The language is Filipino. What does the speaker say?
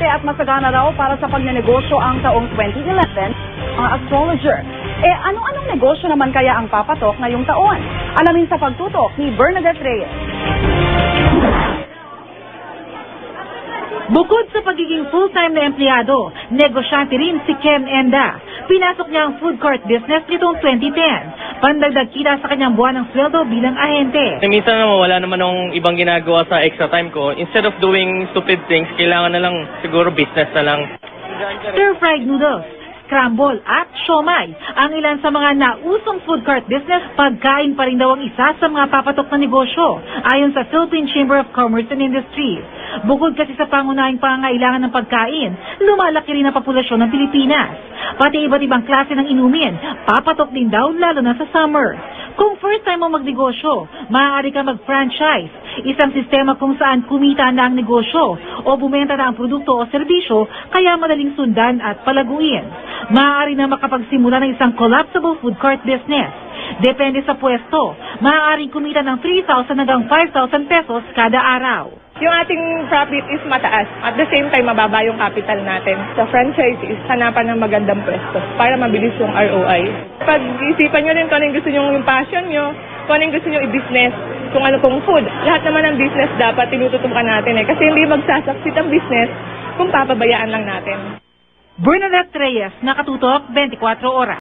at masagana raw para sa pagnenegosyo ang taong 2011, mga astrologer. Anong negosyo naman kaya ang papatok ngayong taon? Alamin sa pagtutok ni Bernadette Reyes. Bukod sa pagiging full-time na empleyado, negosyante rin si Ken Enda. Pinasok niya ang food court business nitong 2010. Pandagdag kita sa kanyang buwan ng sweldo bilang ahente. Minsan naman wala naman akong ibang ginagawa sa extra time ko. Instead of doing stupid things, kailangan na lang siguro business na lang. Stir-fried noodles, scramble at siomai ang ilan sa mga nausong food court business. Pagkain pa rin daw ang isa sa mga papatok na negosyo ayon sa Philippine Chamber of Commerce and Industry. Bukod kasi sa pangunahing pangangailangan ng pagkain, lumalaki rin ang populasyon ng Pilipinas. Pati iba't ibang klase ng inumin, papatok din daw lalo na sa summer. Kung first time mo magnegosyo, maaari ka mag-franchise, isang sistema kung saan kumita na ang negosyo o bumenta na ang produkto o serbisyo kaya madaling sundan at palaguin. Maaari na makapagsimula ng isang collapsible food court business. Depende sa pwesto, maaaring kumita ng 3,000 hanggang 5,000 pesos kada araw. Yung ating profit is mataas. At the same time, mababa yung capital natin. Sa franchise is hanapan ng magandang pwesto para mabilis yung ROI. Pag-isipan nyo rin kung anong gusto nyo yung passion nyo, kung anong gusto nyo i-business, kung ano pong food. Lahat naman ng business dapat tinututukan natin Kasi hindi magsasucceed ang business kung papabayaan lang natin. Bernadette Reyes, Nakatutok, 24 Oras.